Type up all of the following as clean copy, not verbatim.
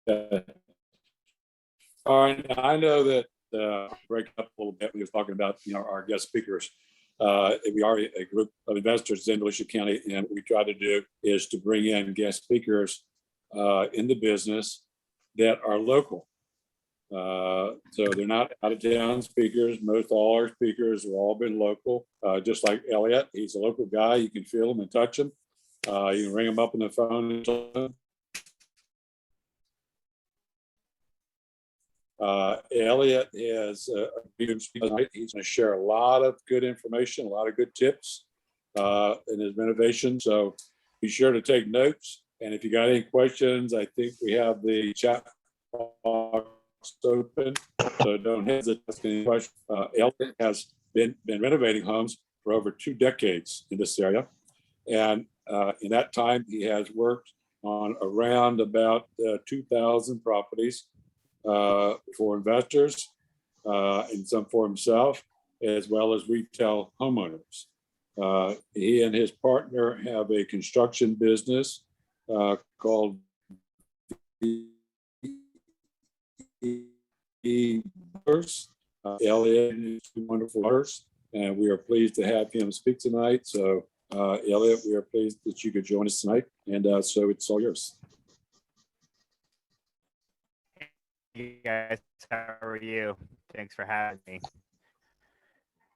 All right, I know that break up a little bit. We were talking about our guest speakers. We are a group of investors in Volusia County, and what we try to do is to bring in guest speakers in the business that are local. So they're not out of town speakers. Most all our speakers have all been local. Just like Eliot, he's a local guy. You can feel him and touch him. You can ring him up on the phone. Eliot is he's going to share a lot of good information, a lot of good tips in his innovation. So be sure to take notes. And if you got any questions, I think we have the chat box open, so don't hesitate to ask any questions. Eliot has been renovating homes for over 2 decades in this area, and in that time he has worked on around about 2,000 properties for investors and some for himself, as well as retail homeowners. He and his partner have a construction business called Eliot is two wonderful daughters, and we are pleased to have him speak tonight. So, Eliot, we are pleased that you could join us tonight, and so it's all yours. Hey guys, how are you? Thanks for having me.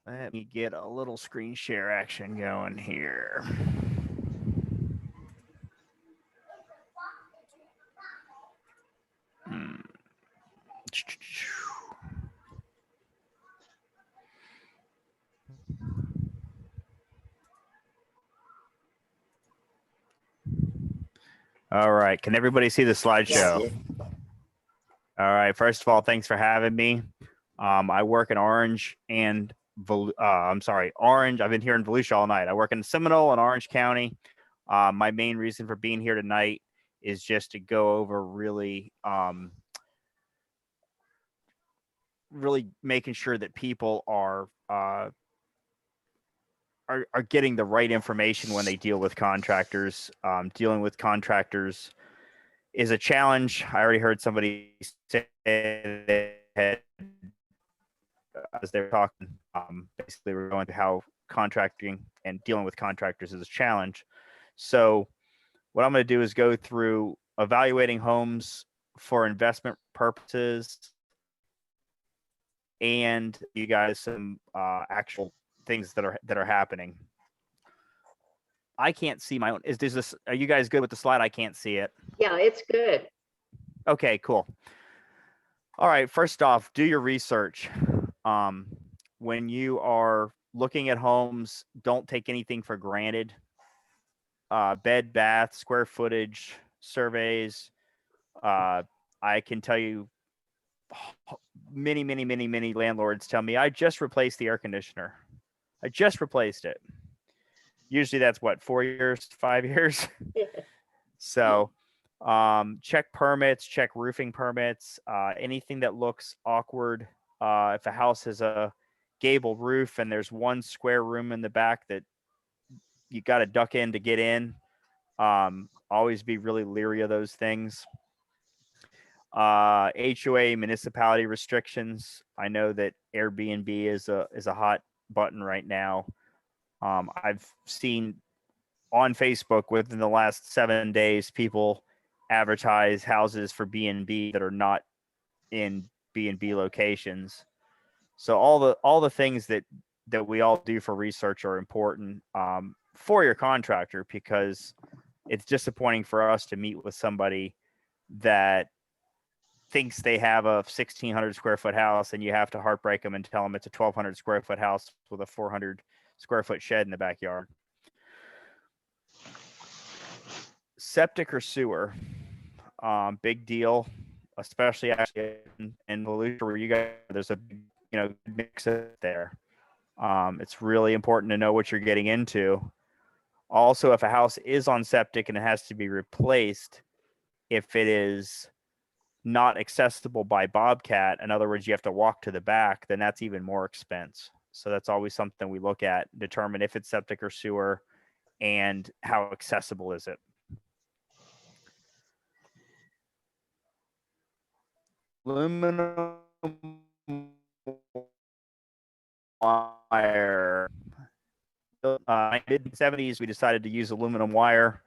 Let me get a little screen share action going here. All right, can everybody see the slideshow? Yes. All right, first of all, thanks for having me. I work in Orange and Orange. I've been here in Volusia all night. I work in Seminole and Orange County. My main reason for being here tonight is just to go over really making sure that people are getting the right information when they deal with contractors. Dealing with contractors is a challenge. I already heard somebody say that as they were talking, basically we're going through how contracting and dealing with contractors is a challenge. So what I'm going to do is go through evaluating homes for investment purposes and you guys some actual things that are happening. I can't see my own. Are you guys good with the slide? I can't see it. Yeah, it's good. Okay, cool. All right, first off, do your research. When you are looking at homes, don't take anything for granted. Bed, bath, square footage, surveys. I can tell you many landlords tell me, I just replaced the air conditioner. I just replaced it. Usually that's what, 4 years, 5 years? So check permits, check roofing permits, anything that looks awkward. If a house has a gable roof and there's one square room in the back that you got to duck in to get in, always be really leery of those things. HOA municipality restrictions. I know that Airbnb is a hot button right now. I've seen on Facebook within the last 7 days, people advertise houses for B&B that are not in B&B locations. So all the things that we all do for research are important for your contractor, because it's disappointing for us to meet with somebody that thinks they have a 1,600 square foot house and you have to heartbreak them and tell them it's a 1,200 square foot house with a 400 square foot shed in the backyard. Septic or sewer, big deal, especially actually in Volusia where you guys, there's a mix of there. It's really important to know what you're getting into. Also, if a house is on septic and it has to be replaced, if it is not accessible by Bobcat, in other words, you have to walk to the back, then that's even more expense. So that's always something we look at, determine if it's septic or sewer and how accessible is it. aluminum wire. Mid 70s, we decided to use aluminum wire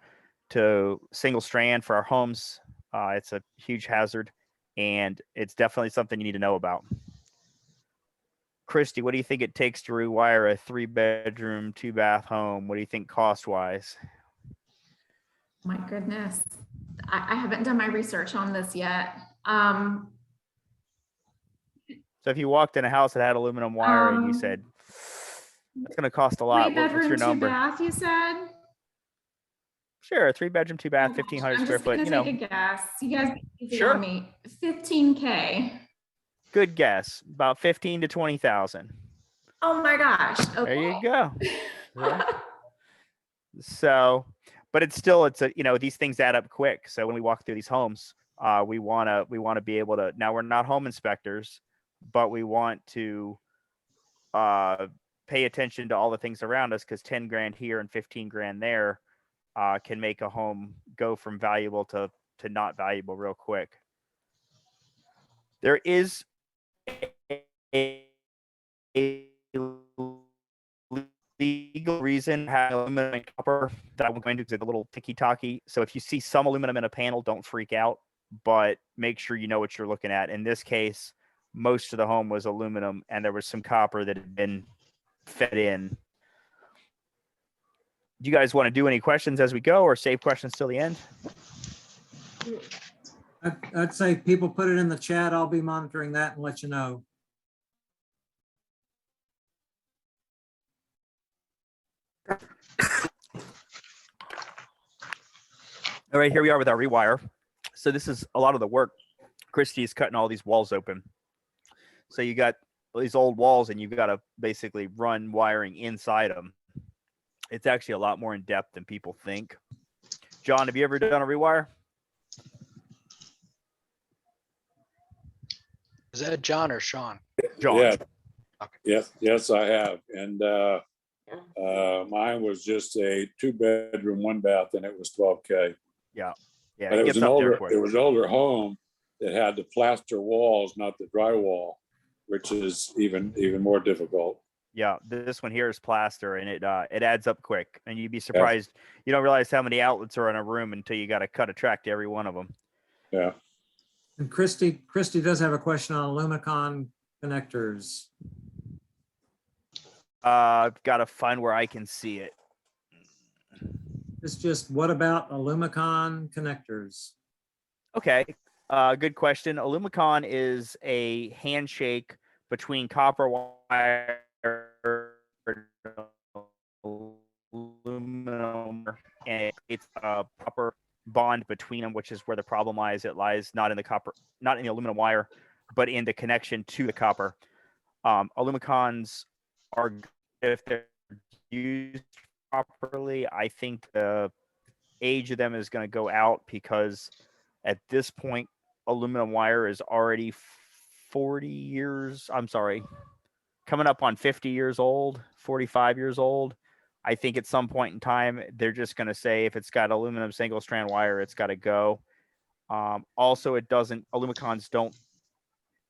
to single strand for our homes. It's a huge hazard, and it's definitely something you need to know about. Christy, what do you think it takes to rewire a 3-bedroom, 2-bath home? What do you think cost-wise? My goodness. I haven't done my research on this yet. So if you walked in a house that had aluminum wire and you said, it's going to cost a lot, what's 3-bedroom, your number? 2-bath, you said? Sure, 3-bedroom, 2-bath, Oh, 1,500 I'm square just foot. gonna take a guess. You guys be easy on me. 15K. Good guess. About 15 to 20,000. Oh my gosh. Okay. There you go. So, but it's still, these things add up quick. So when we walk through these homes, we want to be able to, now we're not home inspectors, but we want to pay attention to all the things around us, because 10 grand here and 15 grand there can make a home go from valuable to not valuable real quick. There is a legal reason having aluminum and copper that I'm going to do a little ticky-tacky. So if you see some aluminum in a panel, don't freak out, but make sure you know what you're looking at. In this case, most of the home was aluminum, and there was some copper that had been fed in. Do you guys want to do any questions as we go, or save questions till the end? I'd say people put it in the chat. I'll be monitoring that and let you know. All right, here we are with our rewire. So this is a lot of the work. Christy is cutting all these walls open. So you got these old walls, and you've got to basically run wiring inside them. It's actually a lot more in depth than people think. John, have you ever done a rewire? Is that John or Sean? John. Yeah. Okay. Yes, I have. And mine was just a 2-bedroom, 1-bath, and it was 12K. Yeah, But it was an older home that had the plaster walls, not the drywall, which is even more difficult. Yeah, this one here is plaster, and it adds up quick. And you'd be surprised. Yeah. You don't realize how many outlets are in a room until you got to cut a track to every one of them. Yeah. And Christy does have a question on Lumicon connectors. I've got to find where I can see it. It's just, what about Lumicon connectors? Okay, good question. Lumicon is a handshake between copper wire aluminum, and it's a proper bond between them, which is where the problem lies. It lies not in the aluminum wire, but in the connection to the copper. Alumicons are good if they're used properly. I think the age of them is going to go out, because at this point, aluminum wire is already 40 years. I'm sorry, coming up on 50 years old, 45 years old. I think at some point in time, they're just going to say, if it's got aluminum single strand wire, it's got to go. Also, Alumicons don't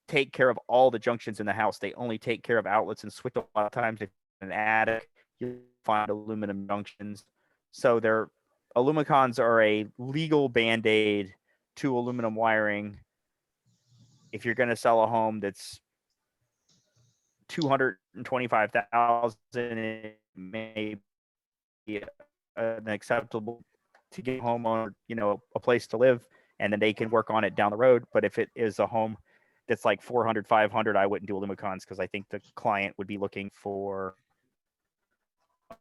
take care of all the junctions in the house. They only take care of outlets and switch. A lot of times, if in an attic, you find aluminum junctions. So Alumicons are a legal band-aid to aluminum wiring. If you're going to sell a home that's $225,000, it may be an acceptable to get a homeowner, a place to live, and then they can work on it down the road. But if it is a home that's like 400, 500, I wouldn't do Alumicons, because I think the client would be looking for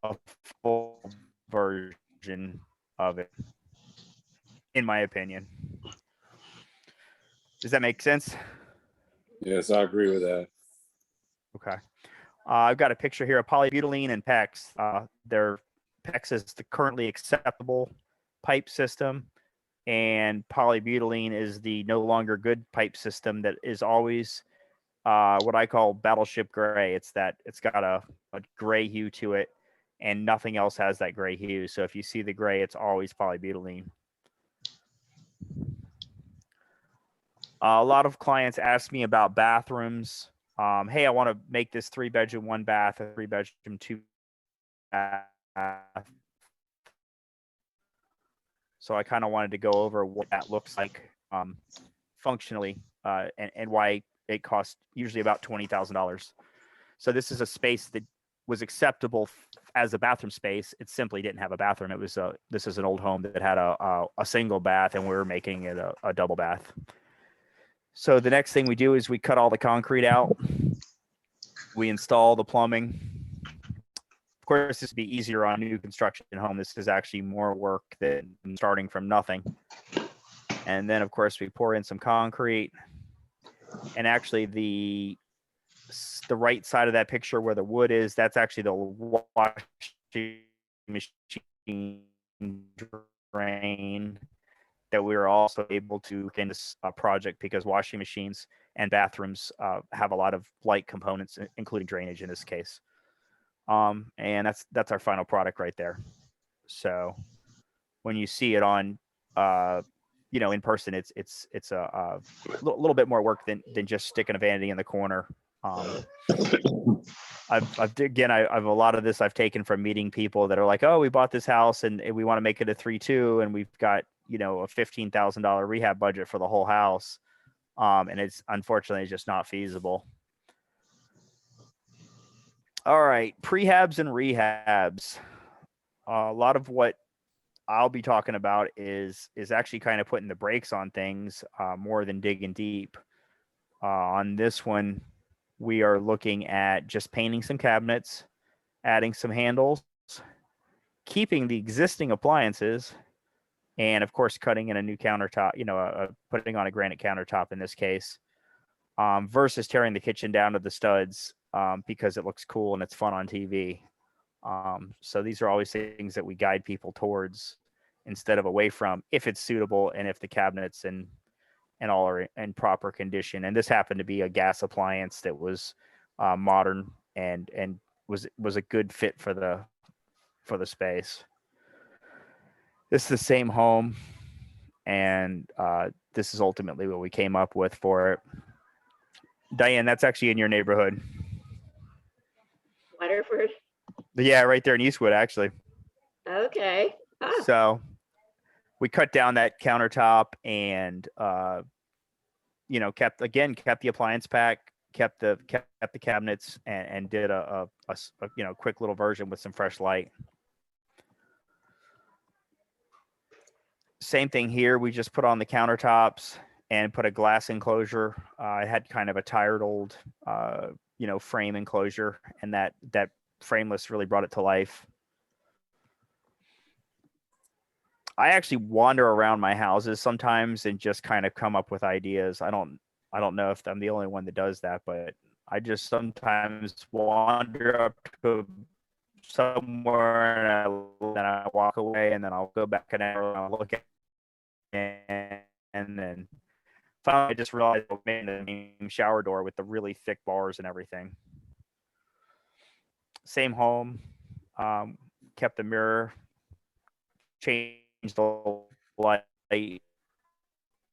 a full version of it, in my opinion. Does that make sense? Yes, I agree with that. Okay. I've got a picture here of polybutylene and PEX. Their PEX is the currently acceptable pipe system, and polybutylene is the no longer good pipe system that is always what I call battleship gray. It's got a gray hue to it, and nothing else has that gray hue. So if you see the gray, it's always polybutylene. A lot of clients ask me about bathrooms. Hey, I want to make this 3-bedroom, 1 bath, a 3-bedroom, 2 bath. So I kind of wanted to go over what that looks like functionally and why it costs usually about $20,000. So this is a space that was acceptable as a bathroom space. It simply didn't have a bathroom. This is an old home that had a single bath, and we were making it a double bath. So the next thing we do is we cut all the concrete out. We install the plumbing. Of course, this would be easier on a new construction home. This is actually more work than starting from nothing. And then, of course, we pour in some concrete. And actually, the right side of that picture where the wood is, that's actually the washing machine drain that we were also able to get in this project, because washing machines and bathrooms have a lot of light components, including drainage in this case. And that's our final product right there. So when you see it on, in person, it's a little bit more work than just sticking a vanity in the corner. I've a lot of this I've taken from meeting people that are like, oh, we bought this house and we want to make it a 3-2, and we've got, a $15,000 rehab budget for the whole house. And it's unfortunately just not feasible. All right, prehabs and rehabs. A lot of what I'll be talking about is actually kind of putting the brakes on things more than digging deep. On this one, we are looking at just painting some cabinets, adding some handles, keeping the existing appliances, and of course, cutting in a new countertop, putting on a granite countertop in this case, versus tearing the kitchen down to the studs because it looks cool and it's fun on TV. So these are always things that we guide people towards instead of away from, if it's suitable and if the cabinets and all are in proper condition. And this happened to be a gas appliance that was modern and was a good fit for the space. This is the same home, and this is ultimately what we came up with for it. Diane, that's actually in your neighborhood. Waterford. Yeah, right there in Eastwood, actually. Okay. Ah, So we cut down that countertop and kept the appliance pack, kept the cabinets, and did a quick little version with some fresh light. Same thing here. We just put on the countertops and put a glass enclosure. I had kind of a tired old frame enclosure, and that frameless really brought it to life. I actually wander around my houses sometimes and just kind of come up with ideas. I don't know if I'm the only one that does that, but I just sometimes wander up to somewhere and I walk away, and then I'll go back and I'll look at it, and then finally I just realized I made the same shower door with the really thick bars and everything. Same home, kept the mirror, changed the light,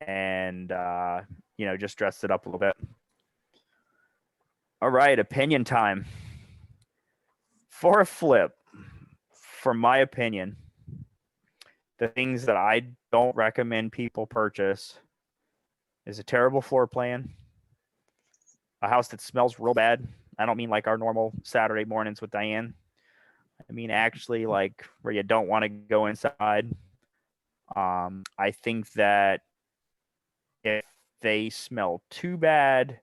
and just dressed it up a little bit. All right, opinion time. For a flip, from my opinion, the things that I don't recommend people purchase is a terrible floor plan, a house that smells real bad. I don't mean like our normal Saturday mornings with Diane. I mean actually like where you don't want to go inside. I think that if they smell too bad,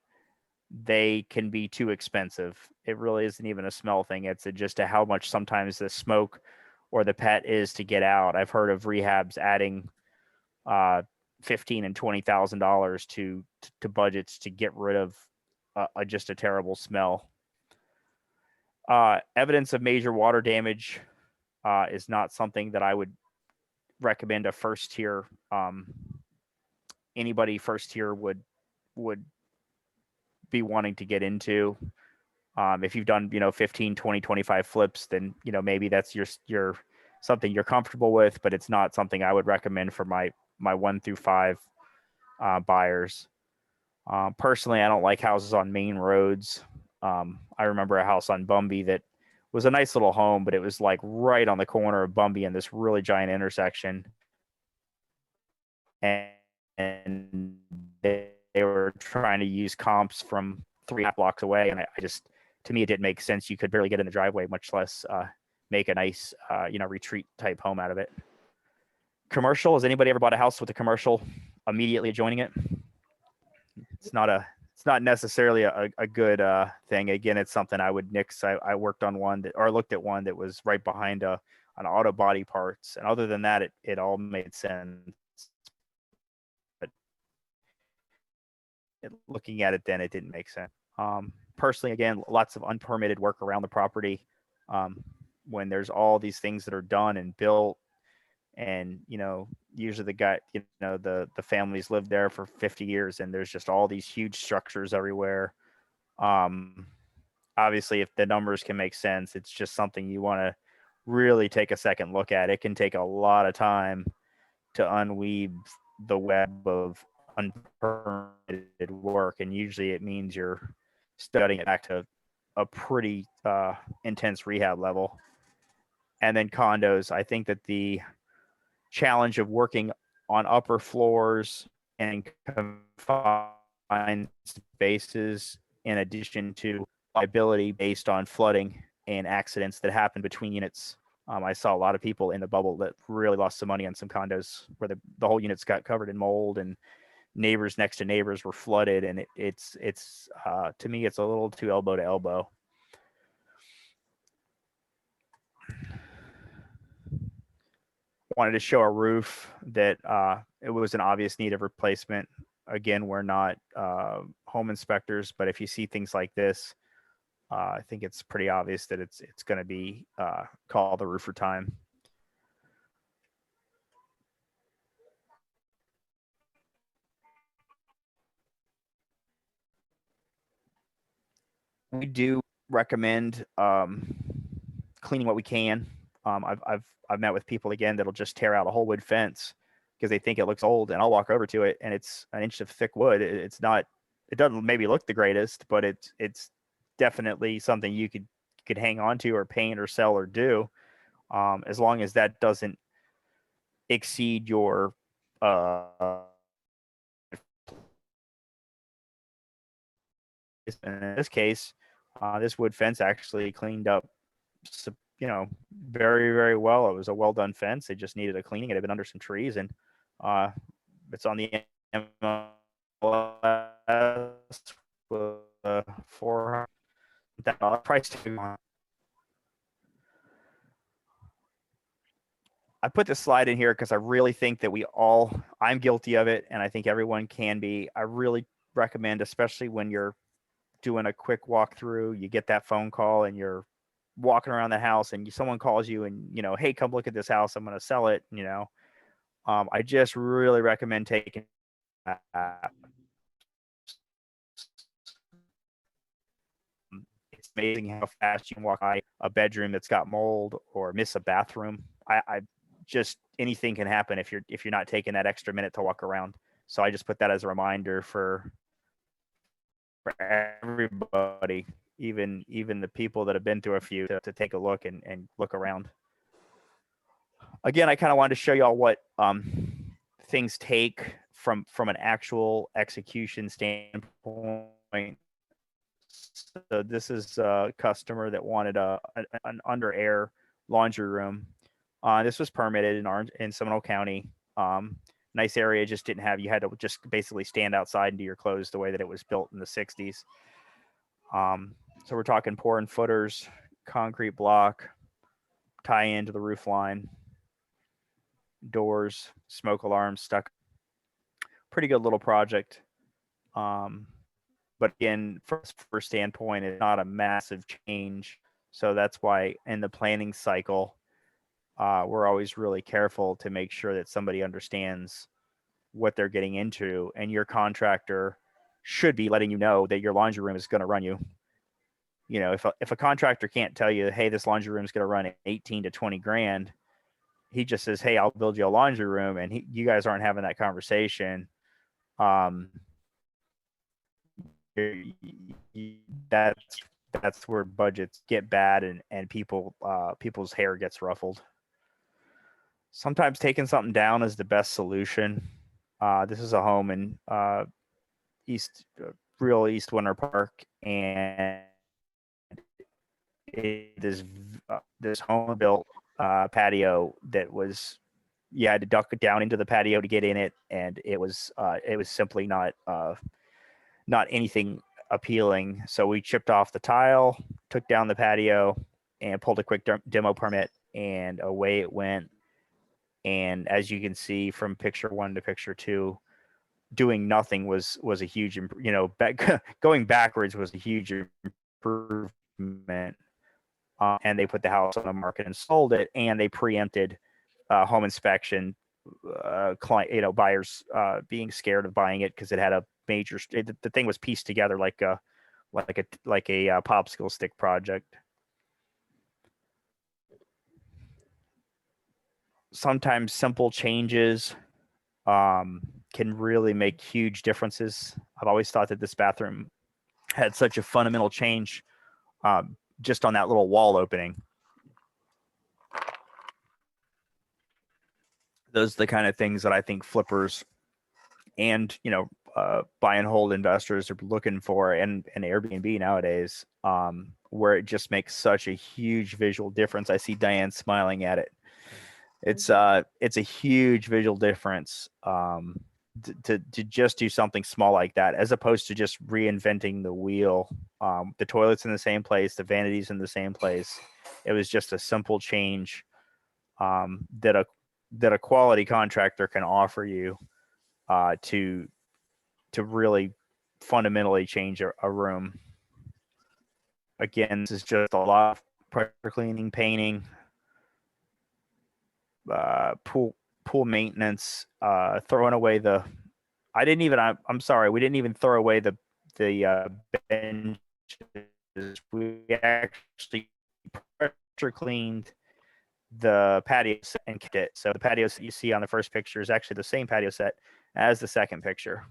they can be too expensive. It really isn't even a smell thing. It's just how much sometimes the smoke or the pet is to get out. I've heard of rehabs adding $15,000 and $20,000 to budgets to get rid of just a terrible smell. Evidence of major water damage is not something that I would recommend a first tier. Anybody first tier would be wanting to get into. If you've done 15, 20, 25 flips, then maybe that's your something you're comfortable with, but it's not something I would recommend for my 1 through 5 buyers. Personally, I don't like houses on main roads. I remember a house on Bumby that was a nice little home, but it was like right on the corner of Bumby in this really giant intersection. And they were trying to use comps from 3.5 blocks away. And I just, to me, it didn't make sense. You could barely get in the driveway, much less make a nice, retreat type home out of it. Commercial, has anybody ever bought a house with a commercial immediately adjoining it? It's not necessarily a good thing. Again, it's something I would nix. I worked on one or looked at one that was right behind an auto body parts. And other than that, it all made sense. But looking at it then, it didn't make sense. Personally, again, lots of unpermitted work around the property. When there's all these things that are done and built, and usually the families lived there for 50 years, and there's just all these huge structures everywhere. Obviously, if the numbers can make sense, it's just something you want to really take a second look at. It can take a lot of time to unweave the web of unpermitted work, and usually it means you're studying it back to a pretty intense rehab level. And then condos, I think that the challenge of working on upper floors and confined spaces, in addition to liability based on flooding and accidents that happen between units. I saw a lot of people in the bubble that really lost some money on some condos where the whole units got covered in mold, and neighbors next to neighbors were flooded. And it's to me, it's a little too elbow to elbow. Wanted to show a roof that it was an obvious need of replacement. Again, we're not home inspectors, but if you see things like this, I think it's pretty obvious that it's going to be called the roofer time. We do recommend cleaning what we can. I've met with people again that'll just tear out a whole wood fence because they think it looks old, and I'll walk over to it and it's an inch of thick wood. It doesn't maybe look the greatest, but it's definitely something you could hang on to or paint or sell or do, as long as that doesn't exceed your in this case, this wood fence actually cleaned up, very, very well. It was a well done fence. It just needed a cleaning. It had been under some trees, and it's on the MLS with a $400 price tag on it. I put this slide in here because I really think that I'm guilty of it, and I think everyone can be. I really recommend, especially when you're doing a quick walkthrough, you get that phone call and you're walking around the house and someone calls you and, hey, come look at this house. I'm going to sell it. I just really recommend taking it's amazing how fast you can walk by a bedroom that's got mold or miss a bathroom. I just, anything can happen if you're not taking that extra minute to walk around. So I just put that as a reminder for everybody, even the people that have been through a few, to take a look and look around. Again, I kind of wanted to show y'all what things take from an actual execution standpoint. So this is a customer that wanted an under air laundry room. This was permitted in Seminole County. Nice area, just didn't have, you had to just basically stand outside and do your clothes the way that it was built in the 60s. So we're talking pouring footers, concrete block, tie into the roof line, doors, smoke alarms stuck. Pretty good little project. But again, from a standpoint, it's not a massive change. So that's why in the planning cycle, we're always really careful to make sure that somebody understands what they're getting into, and your contractor should be letting you know that your laundry room is going to run you. If a contractor can't tell you, hey, this laundry room is going to run 18 to 20 grand, he just says, hey, I'll build you a laundry room, and you guys aren't having that conversation. that's where budgets get bad and people's hair gets ruffled. Sometimes taking something down is the best solution. This is a home in real East Winter Park, and it is this home built patio that was, you had to duck down into the patio to get in it, and it was simply not anything appealing. So we chipped off the tile, took down the patio, and pulled a quick demo permit, and away it went. And as you can see from picture 1 to picture 2, doing nothing was a huge, going backwards was a huge improvement. And they put the house on the market and sold it, and they preempted home inspection, buyers being scared of buying it because it had a major. The thing was pieced together like a popsicle stick project. Sometimes simple changes can really make huge differences. I've always thought that this bathroom had such a fundamental change just on that little wall opening. Those are the kind of things that I think flippers and buy and hold investors are looking for, and Airbnb nowadays, where it just makes such a huge visual difference. I see Diane smiling at it. It's a huge visual difference to just do something small like that, as opposed to just reinventing the wheel. The toilet's in the same place, the vanity's in the same place. It was just a simple change that a quality contractor can offer you to really fundamentally change a room. Again, this is just a lot of pressure cleaning, painting, pool maintenance, throwing away the. I'm sorry, we didn't even throw away the benches. We actually pressure cleaned the patio set and kept it. So the patio set you see on the first picture is actually the same patio set as the second picture.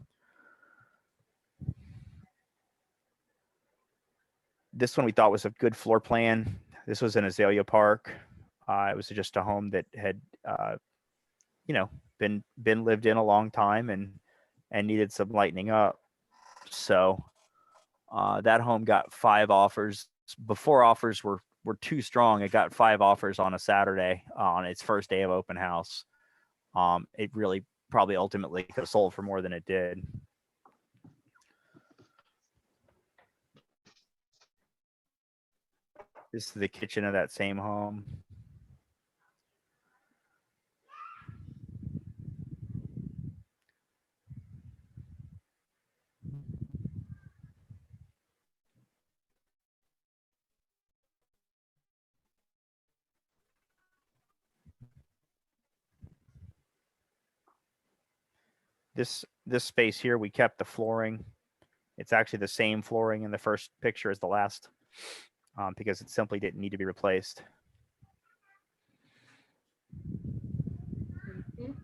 This one we thought was a good floor plan. This was in Azalea Park. It was just a home that had, been lived in a long time and needed some lightening up. So that home got 5 offers. Before offers were too strong, it got 5 offers on a Saturday on its first day of open house. It really probably ultimately could have sold for more than it did. This is the kitchen of that same home. This space here, we kept the flooring. It's actually the same flooring in the first picture as the last, because it simply didn't need to be replaced. Mhm.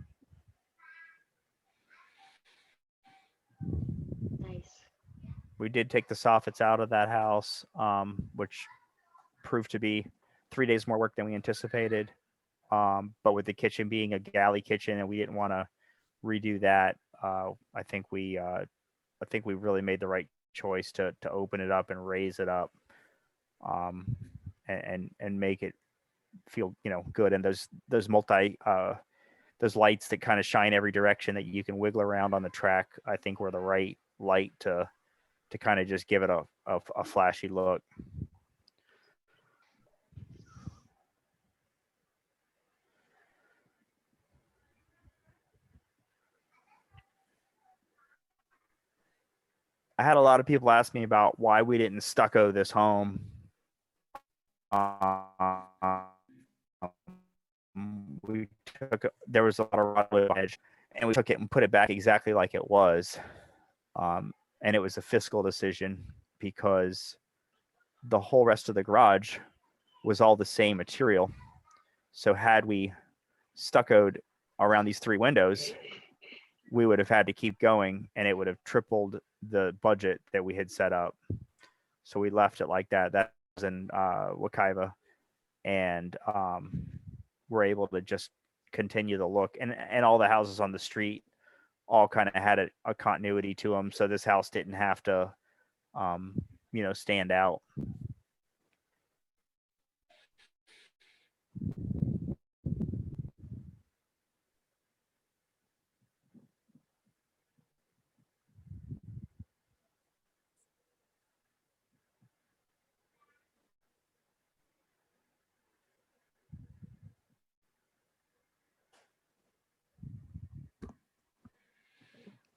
Nice. We did take the soffits out of that house, which proved to be 3 days more work than we anticipated. But with the kitchen being a galley kitchen, and we didn't want to redo that, I think we really made the right choice to open it up and raise it up, and make it feel good. And those those lights that kind of shine every direction that you can wiggle around on the track, I think were the right light to kind of just give it a flashy look. I had a lot of people ask me about why we didn't stucco this home. There was a lot of rockwood edge, and we took it and put it back exactly like it was. And it was a fiscal decision because the whole rest of the garage was all the same material. So had we stuccoed around these 3 windows, we would have had to keep going, and it would have tripled the budget that we had set up. So we left it like that. That was in Wekiva, and we're able to just continue the look, and all the houses on the street all kind of had a continuity to them. So this house didn't have to, stand out.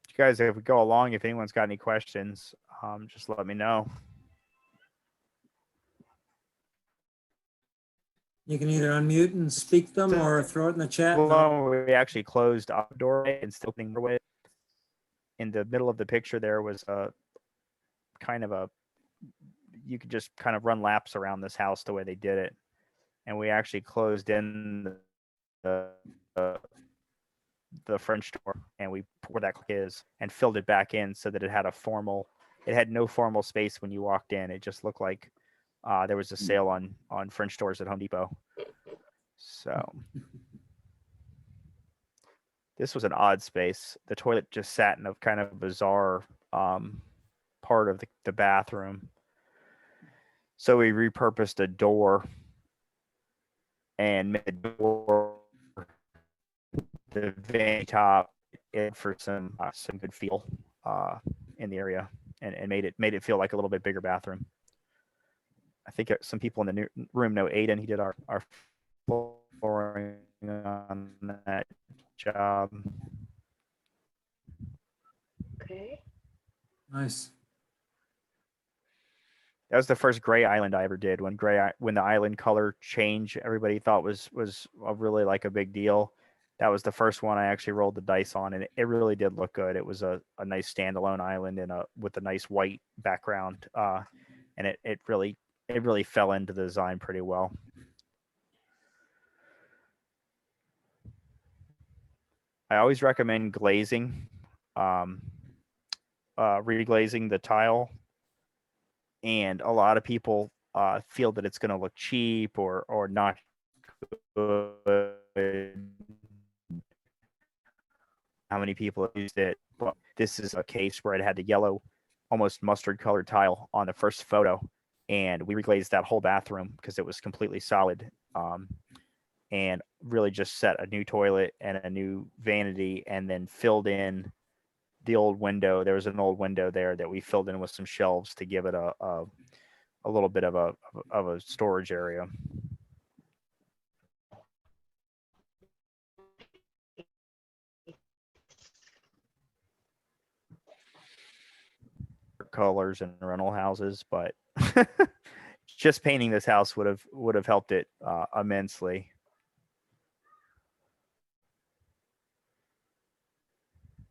You guys, if we go along, if anyone's got any questions, just let me know. You can either unmute and speak them or throw it in the chat. Well, we actually closed outdoor and still opening doorway. In the middle of the picture, there was a kind of you could just kind of run laps around this house the way they did it. And we actually closed in the French door, and we where that click is, and filled it back in so that it had no formal space when you walked in. It just looked like there was a sale on French doors at Home Depot. So this was an odd space. The toilet just sat in a kind of bizarre part of the bathroom. So we repurposed a door and made the door the vanity top for some good feel in the area, and made it feel like a little bit bigger bathroom. I think some people in the room know Aiden. He did our flooring on that job. Okay. Nice. That was the first gray island I ever did. When the island color change, everybody thought was a really like a big deal. That was the first one I actually rolled the dice on, and it really did look good. It was a nice standalone island with a nice white background, and it really fell into the design pretty well. I always recommend glazing, reglazing the tile, and a lot of people feel that it's going to look cheap or not good. How many people have used it? But this is a case where it had the yellow, almost mustard colored tile on the first photo, and we reglazed that whole bathroom because it was completely solid, and really just set a new toilet and a new vanity, and then filled in the old window. There was an old window there that we filled in with some shelves to give it a little bit of a storage area. Colors and rental houses, but just painting this house would have helped it immensely.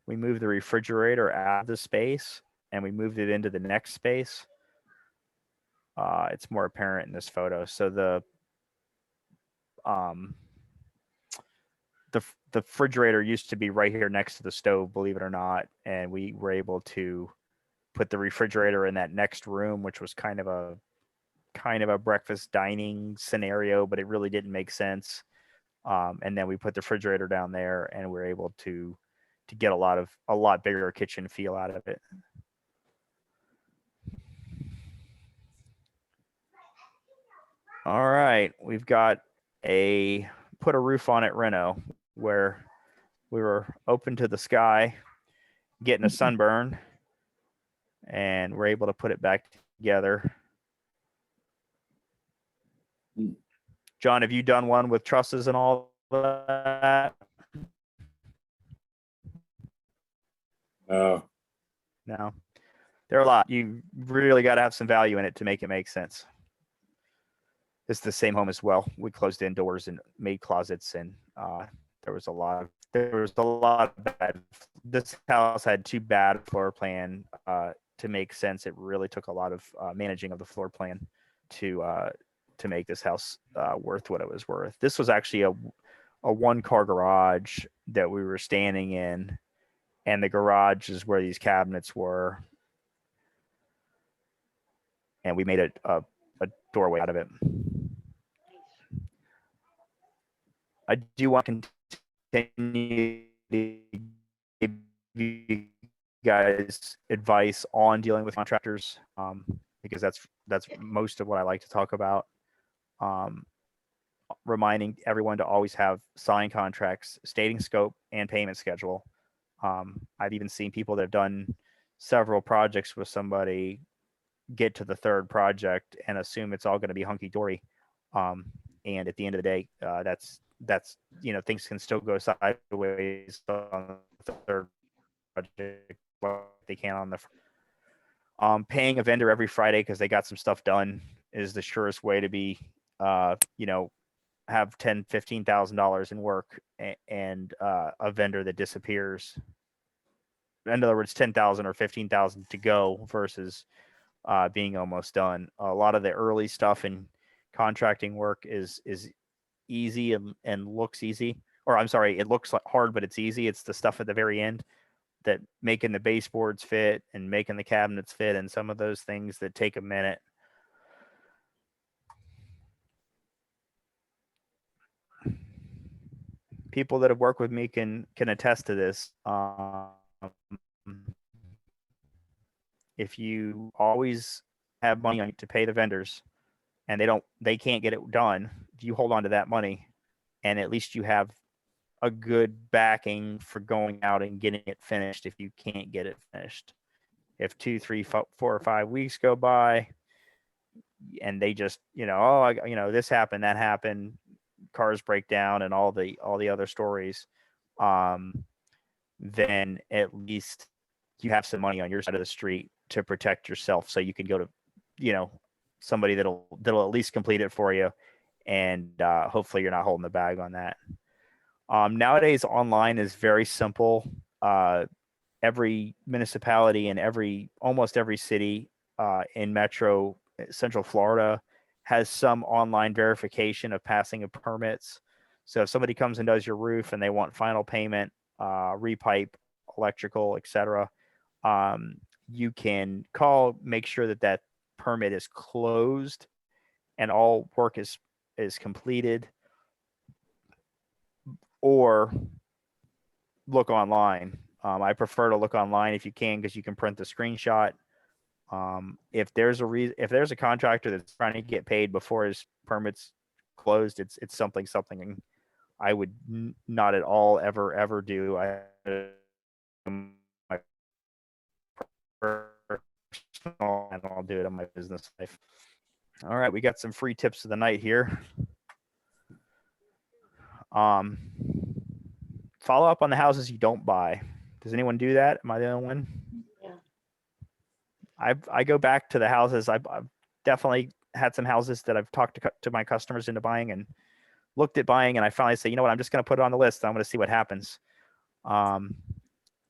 We moved the refrigerator out of the space and we moved it into the next space. It's more apparent in this photo. So the refrigerator used to be right here next to the stove, believe it or not, and we were able to put the refrigerator in that next room, which was kind of a breakfast dining scenario, but it really didn't make sense. And then we put the refrigerator down there, and we're able to get a lot bigger kitchen feel out of it. All right, we've got put a roof on it reno, where we were open to the sky, getting a sunburn, and we're able to put it back together. John, have you done one with trusses and all that? No. They're a lot. You really got to have some value in it to make it make sense. It's the same home as well. We closed in doors and made closets, and there was a lot of bad. This house had too bad a floor plan to make sense. It really took a lot of managing of the floor plan to make this house worth what it was worth. This was actually a one-car garage that we were standing in, and the garage is where these cabinets were. And we made a doorway out of it. I do want to continue to give you guys advice on dealing with contractors, because that's most of what I like to talk about. Reminding everyone to always have signed contracts stating scope and payment schedule. I've even seen people that have done several projects with somebody get to the third project and assume it's all going to be hunky dory. And at the end of the day, that's things can still go sideways on the third project like they can on the paying a vendor every Friday because they got some stuff done is the surest way to be have $10,000-$15,000 in work and a vendor that disappears. In other words, 10,000 or 15,000 to go versus being almost done. A lot of the early stuff in contracting work is easy and looks easy. Or I'm sorry, it looks hard, but it's easy. It's the stuff at the very end that making the baseboards fit and making the cabinets fit and some of those things that take a minute. People that have worked with me can attest to this. If you always have money to pay the vendors and they can't get it done, if you hold on to that money and at least you have a good backing for going out and getting it finished if you can't get it finished. If 2, 3, 4 or 5 weeks go by and they just, this happened, that happened, cars break down and all the other stories, then at least you have some money on your side of the street to protect yourself so you can go to, somebody that'll at least complete it for you. And hopefully you're not holding the bag on that. Nowadays, online is very simple. Every municipality and almost every city in Metro Central Florida has some online verification of passing of permits. So if somebody comes and does your roof and they want final payment, repipe, electrical, etc., you can call, make sure that permit is closed and all work is completed, or look online. I prefer to look online if you can, because you can print the screenshot. If there's a contractor that's trying to get paid before his permit's closed, it's something I would not at all ever do. And I'll do it in my business life. All right, we got some free tips of the night here. Follow up on the houses you don't buy. Does anyone do that? Am I the only one? Yeah. I go back to the houses. I've definitely had some houses that I've talked to my customers into buying and looked at buying, and I finally say, you know what, I'm just going to put it on the list. I'm going to see what happens. And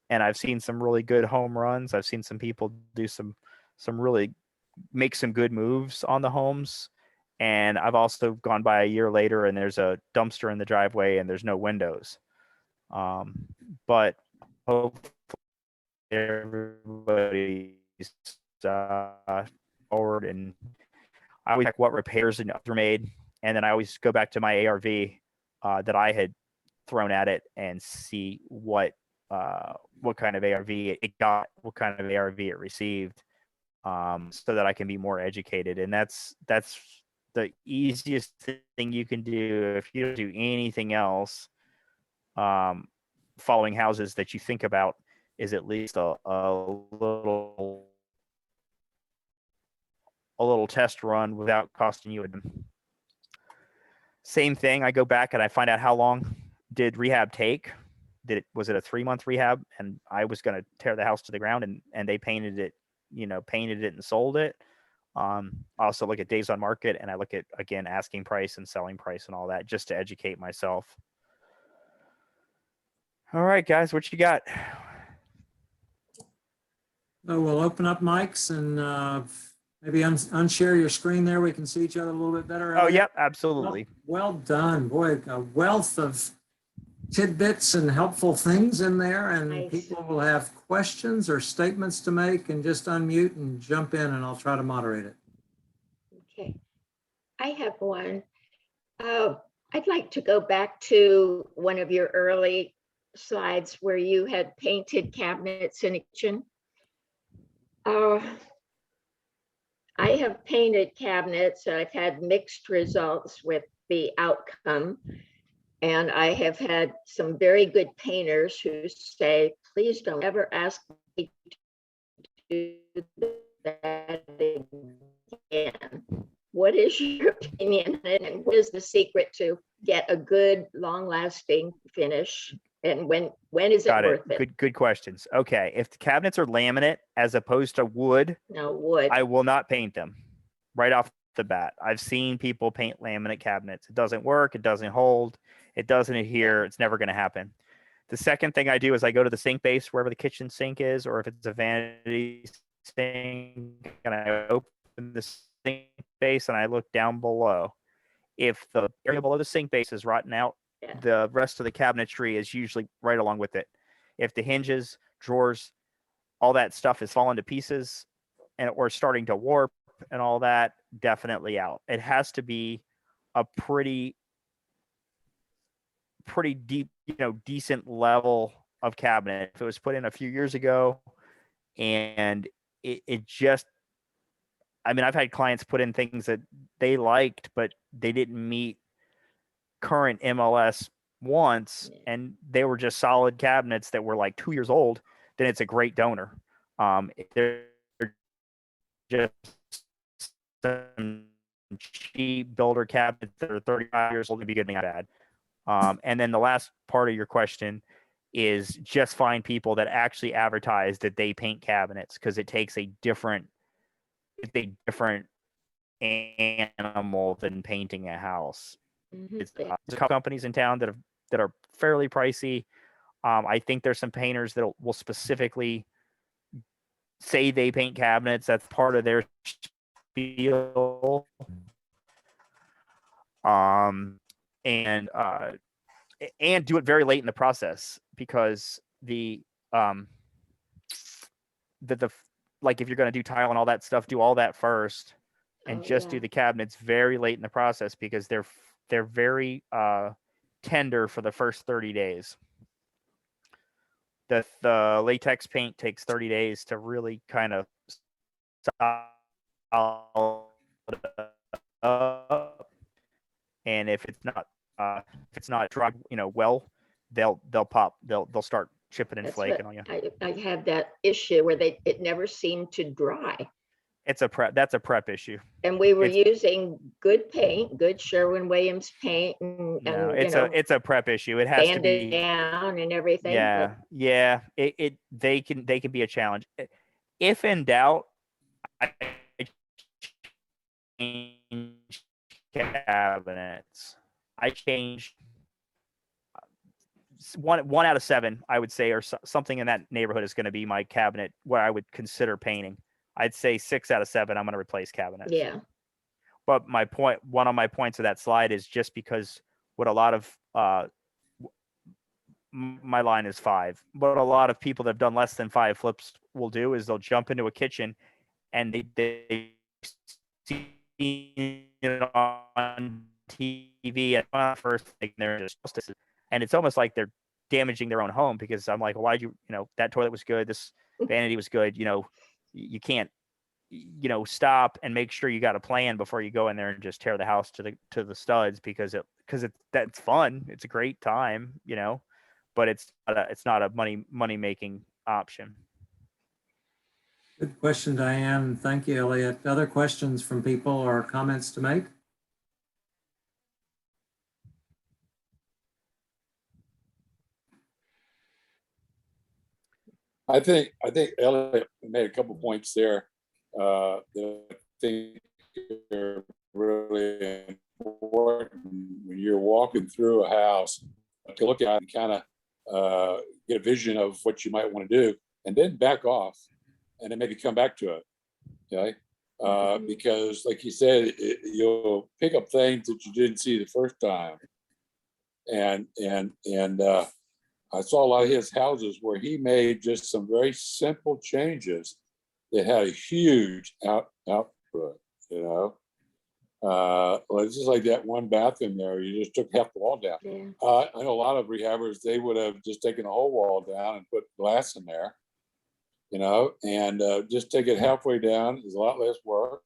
I've seen some really good home runs. I've seen some people do some really make some good moves on the homes. And I've also gone by a year later and there's a dumpster in the driveway and there's no windows. But hopefully everybody's forward, and I always check what repairs are made. And then I always go back to my ARV that I had thrown at it and see what kind of ARV it got, what kind of ARV it received, so that I can be more educated. And that's the easiest thing you can do if you don't do anything else. Following houses that you think about is at least a little test run without costing you. Same thing. I go back and I find out how long did rehab take. Was it a 3-month rehab? And I was going to tear the house to the ground, and they painted it and sold it. I also look at days on market, and I look at, again, asking price and selling price and all that, just to educate myself. All right, guys, what you got? So we'll open up mics and maybe unshare your screen there. We can see each other a little bit better. Oh, yep, absolutely. Well done. Boy, a wealth of tidbits and helpful things in there, and Nice. people will have questions or statements to make, and just unmute and jump in, and I'll try to moderate it. Okay. I have one. I'd like to go back to one of your early slides where you had painted cabinets in a kitchen. I have painted cabinets. I've had mixed results with the outcome. And I have had some very good painters who say, please don't ever ask me to do that again. What is your opinion, and what is the secret to get a good, long-lasting finish? And when is it Got it. worth it? Good questions. Okay. If the cabinets are laminate as opposed to wood, No, wood. I will not paint them right off the bat. I've seen people paint laminate cabinets. It doesn't work. It doesn't hold. It doesn't adhere. It's never going to happen. The second thing I do is I go to the sink base, wherever the kitchen sink is, or if it's a vanity sink, and I open the sink base and I look down below. If the area below the sink base is rotten out, Yeah. the rest of the cabinetry is usually right along with it. If the hinges, drawers, all that stuff is falling to pieces and or starting to warp and all that, definitely out. It has to be a pretty deep, decent level of cabinet. If it was put in a few years ago and it just, I mean, I've had clients put in things that they liked, but they didn't meet current MLS once, and they were just solid cabinets that were like 2 years old, then it's a great donor. If they're just some cheap builder cabinets that are 35 years old, it'd be good, not bad. And then the last part of your question is just find people that actually advertise that they paint cabinets, because it takes a different animal than painting a house. Mhm. There's a couple companies in town that are fairly pricey. I think there's some painters that will specifically say they paint cabinets. That's part of their spiel. And do it very late in the process, because the like, if you're going to do tile and all that stuff, do all that first and Oh, just yeah. do the cabinets very late in the process, because they're very tender for the first 30 days. The latex paint takes 30 days to really kind of solid up. And if it's not dry, well, they'll pop. They'll start chipping and That's flaking what on you. I have that issue where it never seemed to dry. That's a prep issue. And we were It's- using good paint, good Sherwin-Williams paint, and No, you know, it's a prep issue. It has to sanded be. down and everything. Yeah, yeah. They can be a challenge. If in doubt, I change cabinets. I change one out of 7, I would say, or something in that neighborhood is going to be my cabinet where I would consider painting. I'd say 6 out of 7, I'm going to replace cabinets. Yeah. But one of my points of that slide is just because what a lot of my line is 5. What a lot of people that have done less than 5 flips will do is they'll jump into a kitchen and they see it on TV at first, like they're just, and it's almost like they're damaging their own home, because I'm like, why'd that toilet was good, this vanity was good, you can't, stop and make sure you got a plan before you go in there and just tear the house to the studs, because that's fun, it's a great time, but it's not a money making option. Good question, Diane. Thank you, Eliot. Other questions from people or comments to make? I think Elliot made a couple points there that I think are really important when you're walking through a house, to look at and kind of get a vision of what you might want to do, and then back off and then maybe come back to it. Okay. Because like you said, you'll pick up things that you didn't see the first time. and I saw a lot of his houses where he made just some very simple changes that had a huge output, you know. Well, it's just like that one bathroom there. You just took half the wall down. Yeah. I know a lot of rehabbers, they would have just taken the whole wall down and put glass in there, you know, and just take it halfway down is a lot less work.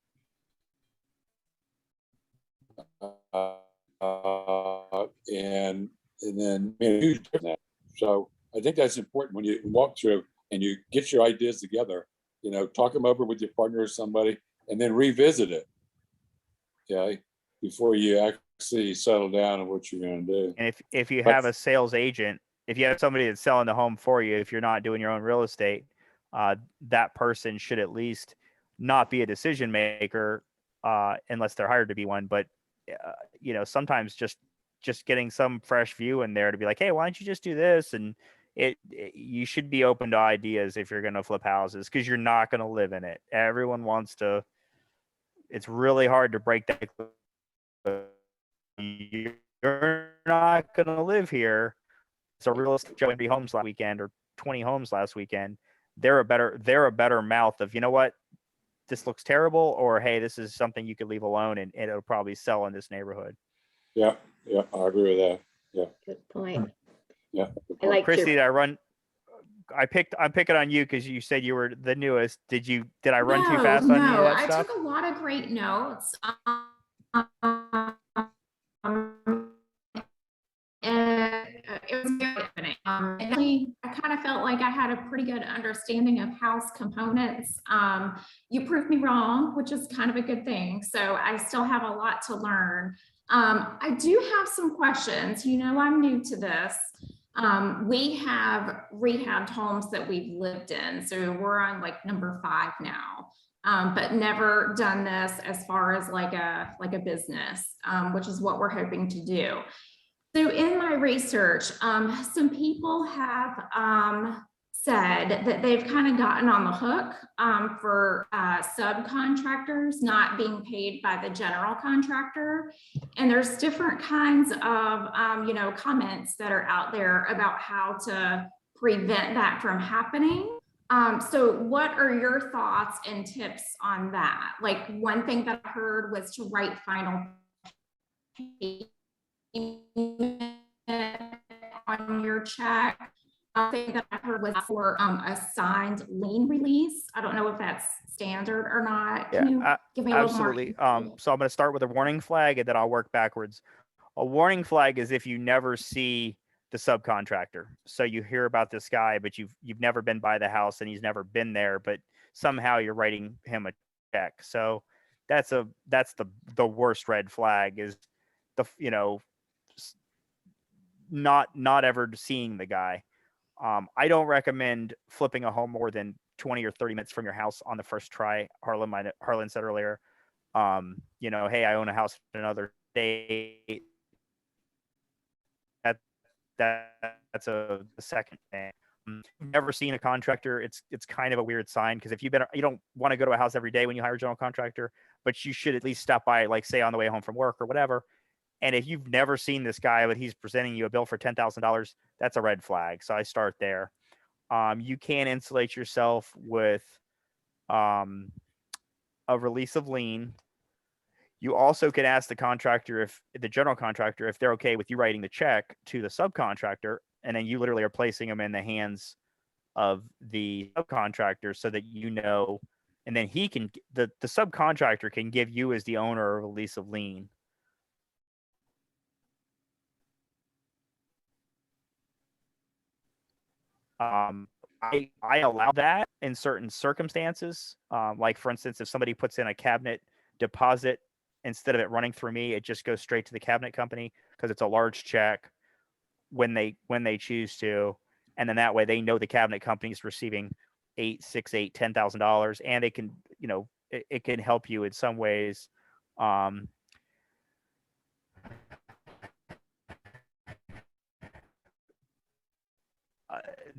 And then made a huge difference. So I think that's important when you walk through and you get your ideas together, you know, talk them over with your partner or somebody, and then revisit it. Okay, before you actually settle down on what you're going to do. And if you have a sales agent, if you have somebody that's selling the home for you, if you're not doing your own real estate, that person should at least not be a decision maker unless they're hired to be one. But you know, sometimes just getting some fresh view in there to be like, hey, why don't you just do this? And you should be open to ideas if you're going to flip houses, because you're not going to live in it. Everyone wants to. It's really hard to break that. You're not going to live here. So real estate 20 homes last weekend or 20 homes last weekend. They're a better mouth of, you know what, this looks terrible, or hey, this is something you could leave alone and it'll probably sell in this neighborhood. Yeah, I agree with that. Yeah. Good point. Yeah. I like Christy, I'm picking on you because you said you were the newest. Did I run too fast on you? I took a lot of great notes. And it was very opening. And I kind of felt like I had a pretty good understanding of house components. You proved me wrong, which is kind of a good thing. So I still have a lot to learn. I do have some questions. You know, I'm new to this. We have rehabbed homes that we've lived in. So we're on like number 5 now. But never done this as far as like a business, which is what we're hoping to do. So in my research, some people have said that they've kind of gotten on the hook for subcontractors not being paid by the general contractor. And there's different kinds of, comments that are out there about how to prevent that from happening. So what are your thoughts and tips on that? Like, one thing that I heard was to write final on your check. Thing that I heard was for a signed lien release. I don't know if that's standard or not. Can you give me a absolutely. little more? So I'm going to start with a warning flag and then I'll work backwards. A warning flag is if you never see the subcontractor. So you hear about this guy, but you've never been by the house and he's never been there, but somehow you're writing him a check. So that's the worst red flag is not ever seeing the guy. I don't recommend flipping a home more than 20 or 30 minutes from your house on the first try. Harlan said earlier, hey, I own a house in another state. That's a second thing. You've never seen a contractor. It's kind of a weird sign, because if you don't want to go to a house every day when you hire a general contractor, but you should at least stop by, like say on the way home from work or whatever. And if you've never seen this guy, but he's presenting you a bill for $10,000, that's a red flag. So I start there. You can insulate yourself with a release of lien. You also can ask the general contractor, if they're okay with you writing the check to the subcontractor, and then you literally are placing them in the hands of the subcontractor so that and then the subcontractor can give you as the owner a release of lien. I allow that in certain circumstances. Like for instance, if somebody puts in a cabinet deposit, instead of it running through me, it just goes straight to the cabinet company because it's a large check when they choose to. And then that way they know the cabinet company is receiving $10,000, and it can, it can help you in some ways.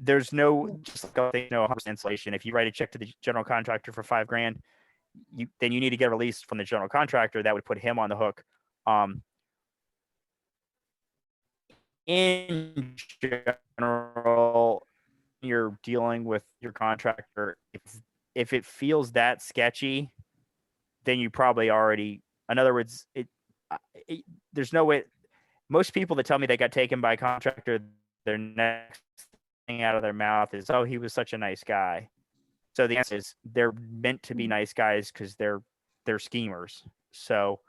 There's just like 100% insulation. If you write a check to the general contractor for $5,000, then you need to get a release from the general contractor that would put him on the hook. in general, you're dealing with your contractor, if it feels that sketchy, then you probably already, in other words, there's no way. Most people that tell me they got taken by a contractor, their next thing out of their mouth is, "Oh, he was such a nice guy." So the answer is they're meant to be nice guys because they're schemers. So,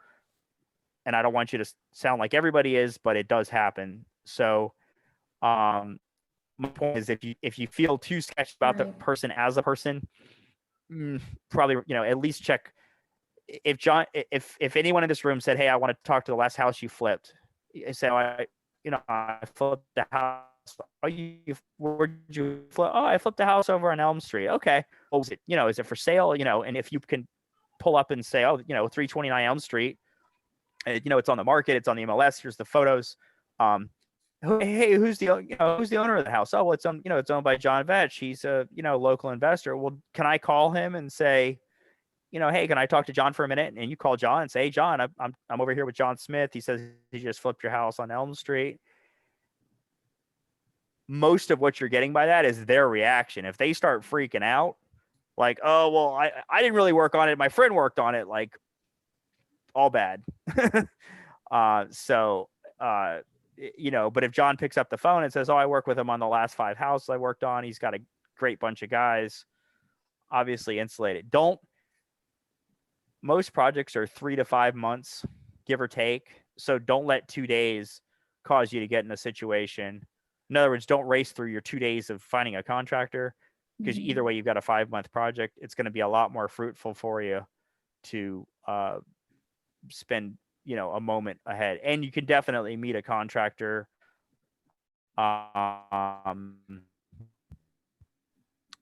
and I don't want you to sound like everybody is, but it does happen. So, my point is, if you feel too sketched about the person as a person, probably, at least check. If anyone in this room said, "Hey, I want to talk to the last house you flipped," I say, I flipped the house. Oh, where'd you flip? Oh, I flipped a house over on Elm Street. Okay. Well, is it for sale? And if you can pull up and say, 329 Elm Street, it's on the market, it's on the MLS. Here's the photos. Hey, who's the owner of the house? Oh, well, it's owned by John Vetch. He's a, local investor. Well, can I call him and say, hey, can I talk to John for a minute? And you call John and say, "Hey, John, I'm over here with John Smith. He says he just flipped your house on Elm Street." Most of what you're getting by that is their reaction. If they start freaking out, like, "Oh, well, I didn't really work on it. My friend worked on it," like, all bad. But if John picks up the phone and says, "Oh, I work with him on the last 5 houses I worked on. He's got a great bunch of guys," obviously insulated. Most projects are 3 to 5 months, give or take. So don't let 2 days cause you to get in a situation. In other words, don't race through your 2 days of finding a contractor, because either way, you've got a 5-month project. It's going to be a lot more fruitful for you to spend, a moment ahead. And you can definitely meet a contractor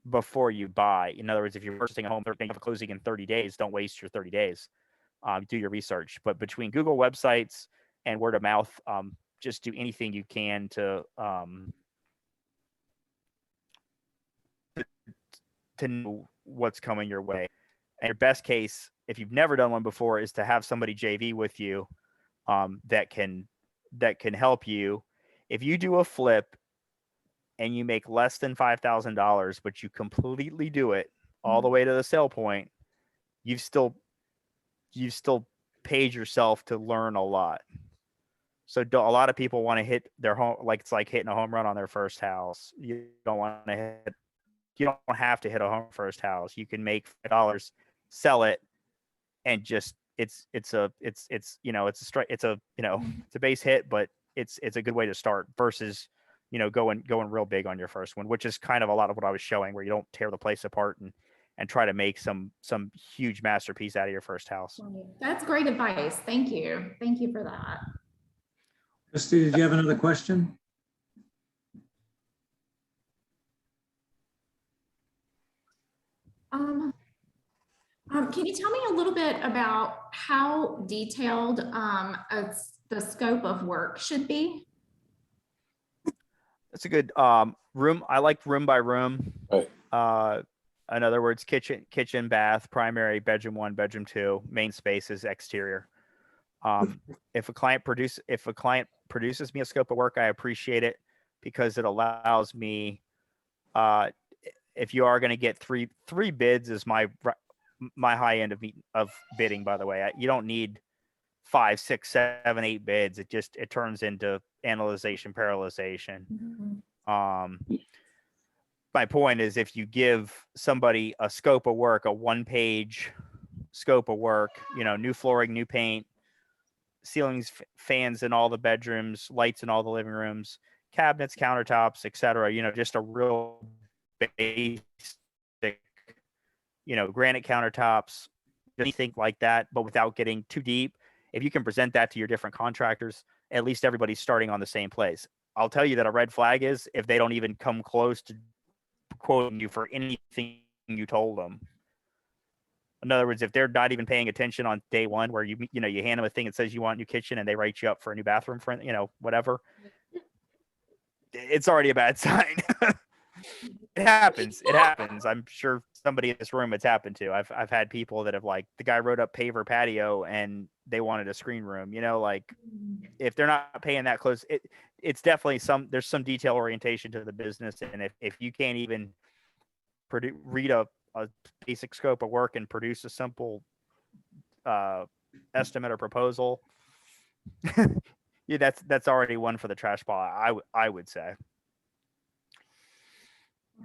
before you buy. In other words, if you're purchasing a home, they're thinking of closing in 30 days, don't waste your 30 days. Do your research. But between Google websites and word of mouth, just do anything you can to know what's coming your way. And your best case, if you've never done one before, is to have somebody JV with you that can help you. If you do a flip and you make less than $5,000, but you completely do it all the way to the sale point, you've still paid yourself to learn a lot. So a lot of people want to hit their home, like it's like hitting a home run on their first house. You don't have to hit a home first house. You can make $5, sell it, and just it's a base hit, but it's a good way to start versus going real big on your first one, which is kind of a lot of what I was showing, where you don't tear the place apart and try to make some huge masterpiece out of your first house. That's great advice. Thank you. Thank you for that. Christy, did you have another question? Can you tell me a little bit about how detailed the scope of work should be? That's a good room. I like room by room. Right. In other words, kitchen, bath, primary, bedroom 1, bedroom 2, main spaces, exterior. If a client produces me a scope of work, I appreciate it, because it allows me, if you are going to get three bids, is my high end of bidding, by the way. You don't need 5, 6, 7, 8 bids. It turns into analyzation, parallelization. My point is, if you give somebody a scope of work, a 1-page scope of work, new flooring, new paint, ceilings, fans in all the bedrooms, lights in all the living rooms, cabinets, countertops, etc. Just a real basic, granite countertops, anything like that, but without getting too deep. If you can present that to your different contractors, at least everybody's starting on the same place. I'll tell you that a red flag is if they don't even come close to quoting you for anything you told them. In other words, if they're not even paying attention on day one, where you hand them a thing that says you want a new kitchen and they write you up for a new bathroom for whatever, it's already a bad sign. It happens. It happens. I'm sure somebody in this room it's happened to. I've had people that have like the guy wrote up paver patio and they wanted a screen room. You know, like if they're not paying that close, it's definitely there's some detail orientation to the business, and if you can't even read a basic scope of work and produce a simple estimate or proposal, yeah, that's already one for the trash pile. I would say.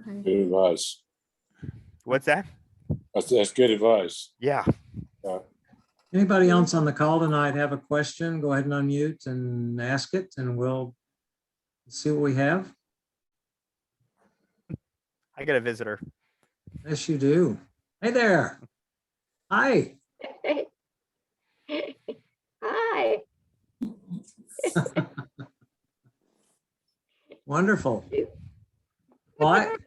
Okay. Good advice. What's that? That's good advice. Yeah. Anybody else on the call tonight have a question? Go ahead and unmute and ask it, and we'll see what we have. I got a visitor. Yes, you do. Hey there. Hi. Hi. Wonderful. What?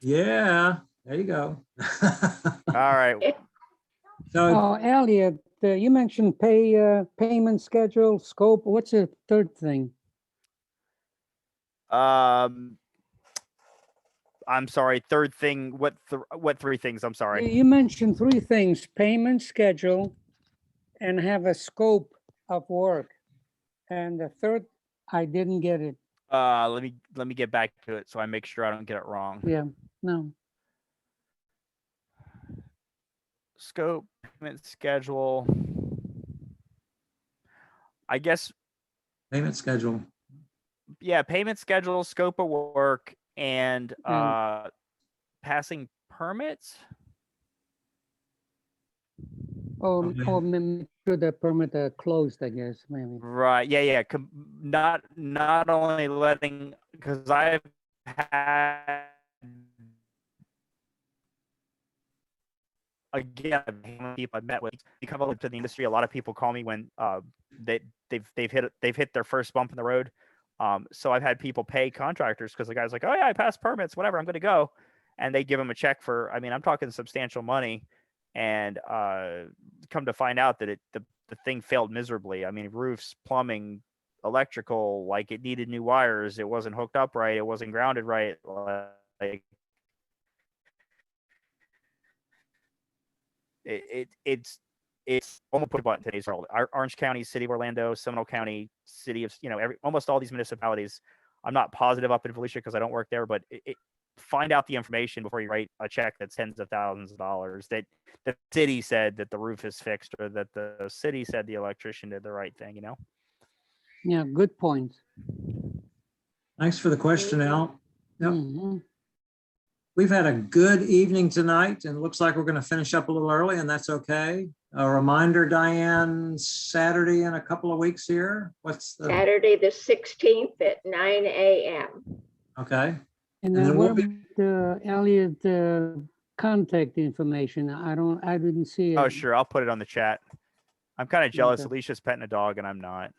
Yeah, there you go. All right. So Oh, Elliot, you mentioned payment schedule, scope. What's the third thing? I'm sorry. Third thing. What three things? I'm sorry. You mentioned three things: payment schedule, and have a scope of work. And the third, I didn't get it. Let me get back to it so I make sure I don't get it wrong. Yeah, no. Scope, payment schedule. I guess, payment schedule. yeah, payment schedule, scope of work, and passing permits. Or Okay. or make sure the permit closed, I guess, maybe. Right. Yeah. Not only letting, because I've had, again, people I've met with, you come up to the industry. A lot of people call me when they've hit their first bump in the road. So I've had people pay contractors because the guy's like, oh yeah, I passed permits, whatever, I'm going to go, and they give them a check for, I mean, I'm talking substantial money, and come to find out that the thing failed miserably. I mean, roofs, plumbing, electrical, like it needed new wires, it wasn't hooked up right, it wasn't grounded right, like it's almost put a button in today's world. Orange County, City of Orlando, Seminole County, City of, almost all these municipalities. I'm not positive up in Volusia because I don't work there, but find out the information before you write a check that's tens of thousands of dollars that the city said that the roof is fixed, or that the city said the electrician did the right thing. Yeah, good point. Thanks for the question, Al. Yep. Mhm. We've had a good evening tonight, and it looks like we're going to finish up a little early, and that's okay. A reminder, Diane, Saturday in a couple of weeks here. What's the? Saturday, the 16th at 9 a.m. Okay. And then then we'll what about the Elliot contact information? I didn't see it. Oh, sure, I'll put it on the chat. I'm kind of jealous. Okay. Alicia's petting a dog and I'm not.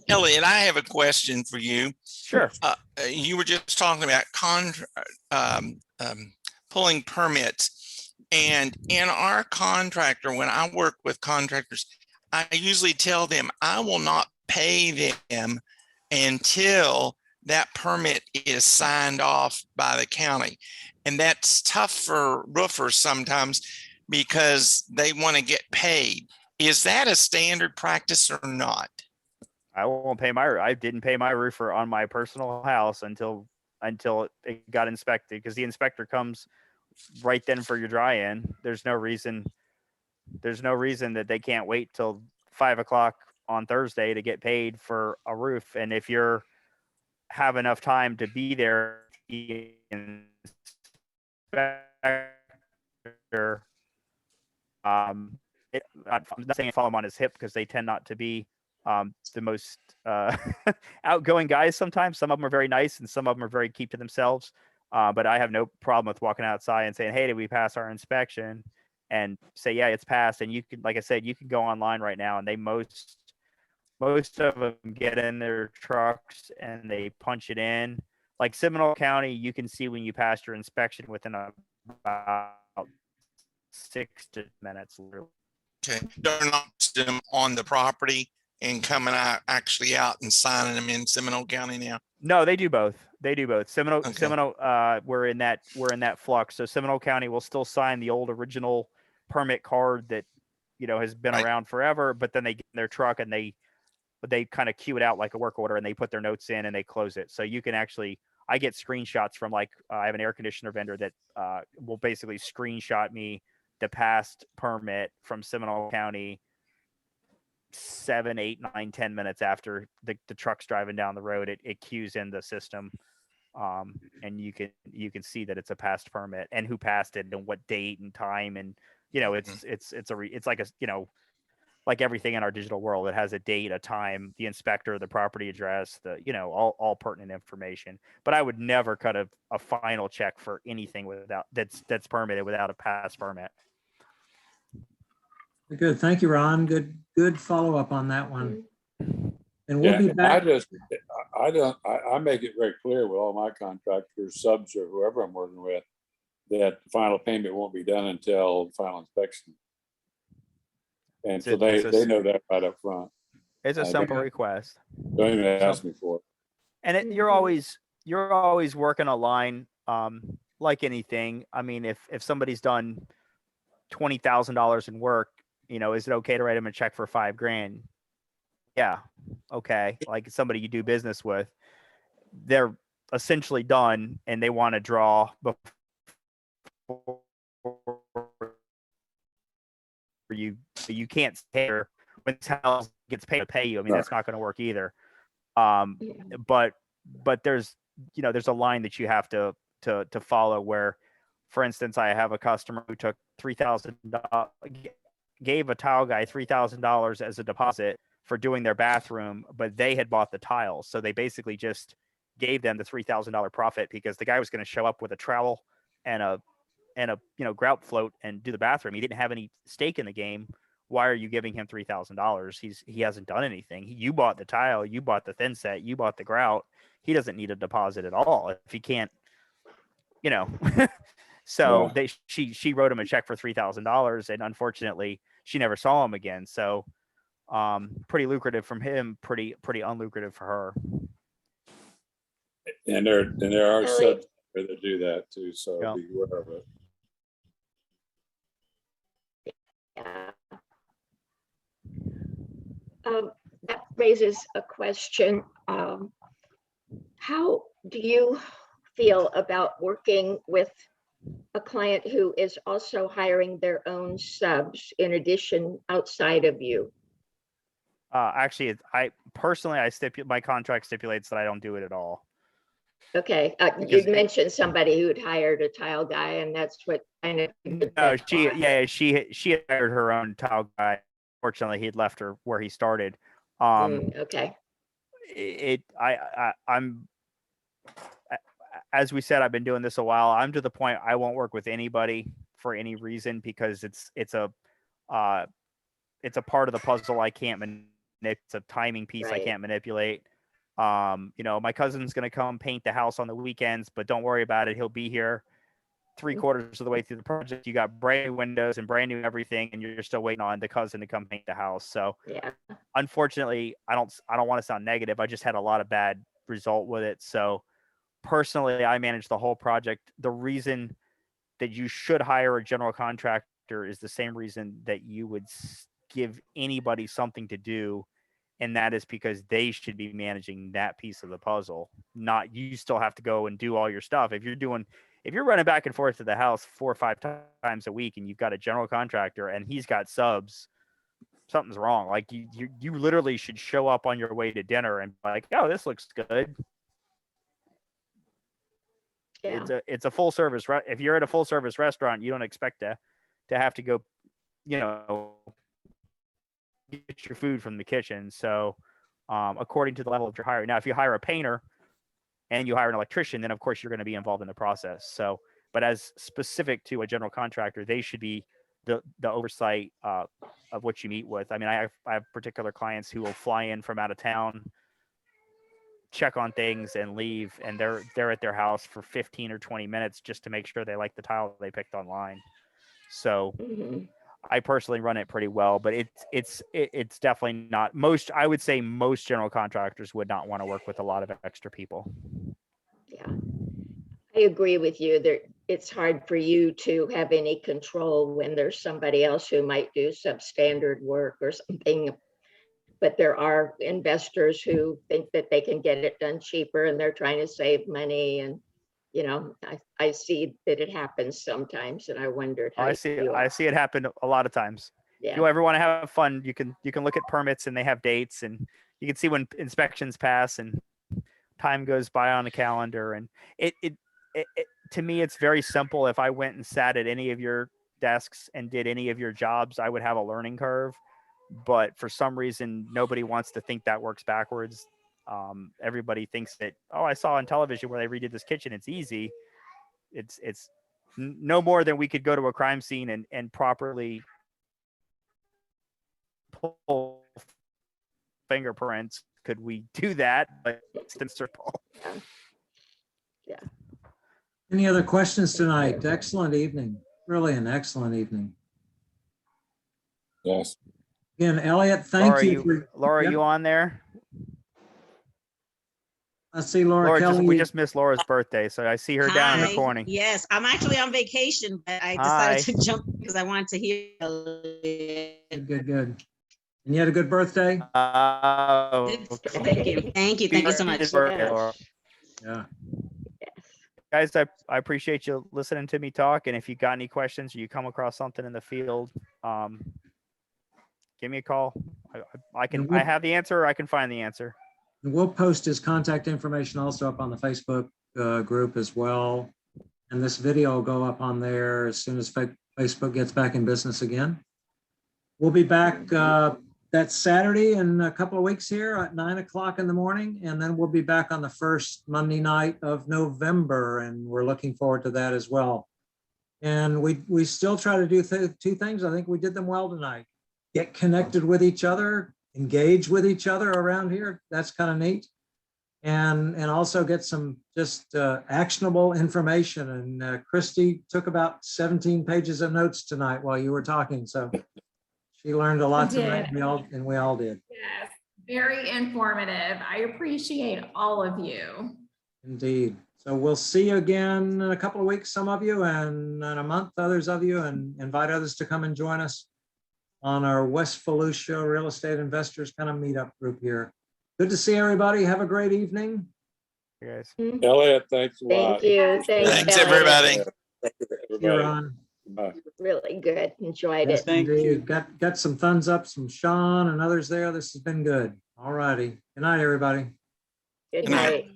Elliot, I have a question for you. Sure. You were just talking about pulling permits, and in our contractor, when I work with contractors, I usually tell them I will not pay them until that permit is signed off by the county. And that's tough for roofers sometimes because they want to get paid. Is that a standard practice or not? I won't pay I didn't pay my roofer on my personal house until it got inspected, because the inspector comes right then for your dry-in. There's no reason that they can't wait till 5 o'clock on Thursday to get paid for a roof. And if you're have enough time to be there, the inspector, I'm not saying follow him on his hip, because they tend not to be the most outgoing guys sometimes. Some of them are very nice and some of them are very keep to themselves. But I have no problem with walking outside and saying, hey, did we pass our inspection? And say, yeah, it's passed. And you can, like I said, you can go online right now, and they most of them get in their trucks and they punch it in. Like Seminole County, you can see when you passed your inspection within about 6 to minutes. Literally. Okay, they're not them on the property. and coming out, actually out and signing them in Seminole County now? No, they do both. They do both. Okay. Seminole, we're in that flux. So Seminole County will still sign the old original permit card that, has been Right. around forever, but then they get in their truck and they kind of queue it out like a work order and they put their notes in and they close it. So you can actually, I get screenshots from I have an air conditioner vendor that will basically screenshot me the past permit from Seminole County 7, 8, 9, 10 minutes after the truck's driving down the road. It queues in the system. And you can see that it's a past permit and who passed it and what date and time. And, it's like like everything in our digital world, it has a date, a time, the inspector, the property address, all pertinent information. But I would never cut a final check for anything without that's permitted without a past permit. Good. Thank you, Ron. Good follow-up on that one. And we'll be back. I make it very clear with all my contractors, subs, or whoever I'm working with, that the final payment won't be done until the final inspection. And so they know that right up front. It's a simple request. Don't even ask me for it. And you're always working a line, like anything. I mean, if somebody's done $20,000 in work, is it okay to write them a check for $5,000? Yeah. Okay. Like somebody you do business with, they're essentially done and they want to draw before you can't pay her when this house gets paid to pay you. I mean, that's not going to work either. But there's a line that you have to follow where, for instance, I have a customer who took $3,000, gave a tile guy $3,000 as a deposit for doing their bathroom, but they had bought the tiles. So they basically just gave them the $3,000 profit because the guy was going to show up with a trowel and a grout float and do the bathroom. He didn't have any stake in the game. Why are you giving him $3,000? He hasn't done anything. You bought the tile, you bought the thin set, you bought the grout. He doesn't need a deposit at all if he can't, So she wrote him a check for $3,000, and unfortunately, she never saw him again. So, pretty lucrative from him, pretty unlucrative for her. And there are subs that do that too. So be aware of it. Yeah. That raises a question. How do you feel about working with a client who is also hiring their own subs in addition outside of you? Actually, I personally, my contract stipulates that I don't do it at all. Okay, you'd mentioned somebody who'd hired a tile guy, and that's what kind of. No, she had hired her own tile guy. Fortunately, he had left her where he started. Okay. I'm, as we said, I've been doing this a while. I'm to the point I won't work with anybody for any reason because it's a part of the puzzle I can't manipulate. It's a timing piece I can't manipulate. My cousin's going to come paint the house on the weekends, but don't worry about it. He'll be here 3/4 of the way through the project. You got brand new windows and brand new everything, and you're still waiting on the cousin to come paint the house. So unfortunately, I don't want to sound negative. I just had a lot of bad result with it. So personally, I manage the whole project. The reason that you should hire a general contractor is the same reason that you would give anybody something to do. And that is because they should be managing that piece of the puzzle, not you still have to go and do all your stuff. If you're running back and forth to the house 4 or 5 times a week and you've got a general contractor and he's got subs, something's wrong. Like you literally should show up on your way to dinner and be like, oh, this looks good. Yeah. It's a full service. If you're at a full service restaurant, you don't expect to have to go, get your food from the kitchen. So according to the level of your hire. Now, if you hire a painter and you hire an electrician, then of course you're going to be involved in the process. So, but as specific to a general contractor, they should be the oversight of what you meet with. I mean, I have particular clients who will fly in from out of town, check on things and leave, and they're at their house for 15 or 20 minutes just to make sure they like the tile they picked online. So I personally run it pretty well, but it's definitely not most. I would say most general contractors would not want to work with a lot of extra people. Yeah, I agree with you. There, it's hard for you to have any control when there's somebody else who might do substandard work or something. But there are investors who think that they can get it done cheaper and they're trying to save money. And, you know, I see that it happens sometimes, and I wondered how I you see feel. I see it happen a lot of times. If you Yeah, ever want to have fun, you can look at permits and they have dates, and you can see when inspections pass and time goes by on the calendar. And it to me, it's very simple. If I went and sat at any of your desks and did any of your jobs, I would have a learning curve. But for some reason, nobody wants to think that works backwards. Everybody thinks that, oh, I saw on television where they redid this kitchen. It's easy. It's no more than we could go to a crime scene and properly pull fingerprints. Could we do that? But it's the circle. yeah. Any other questions tonight? Excellent evening. Really an excellent evening. Yes. Again, Elliot, thank Laura, you. Laura, Yep. you on there? I see Laura Laura, Kelly. we just missed Laura's birthday, so I see her down in the Hi. corner. Yes, I'm actually on vacation, but I decided to jump because I wanted to hear. Good. And you had a good birthday? Thank you. Thank you so much. Laura. Yeah. Guys, I appreciate you listening to me talk. And if you got any questions or you come across something in the field, give me a call. I have the answer, or I can find the answer. And we'll post his contact information also up on the Facebook group as well. And this video will go up on there as soon as Facebook gets back in business again. We'll be back that Saturday in a couple of weeks here at 9 o'clock in the morning. And then we'll be back on the first Monday night of November. And we're looking forward to that as well. And we still try to do two things. I think we did them well tonight. Get connected with each other, engage with each other around here. That's kind of neat. And also get some just actionable information. And Christy took about 17 pages of notes tonight while you were talking. So she learned a lot tonight, and we all did. Yes, very informative. I appreciate all of you. Indeed. So we'll see you again in a couple of weeks, some of you, and in a month, others of you, and invite others to come and join us on our West Volusia Real Estate Investors kind of meetup group here. Good to see everybody. Have a great evening. You guys. Elliot, thanks a lot. Thank you. Thanks, Elliot. everybody. Thank you, See you, everybody. Ron. Bye. Really good. Enjoyed Yes, it. indeed. Got some thumbs up, from Sean and others there. This has been good. All righty. Good night, everybody. Good Good night. night.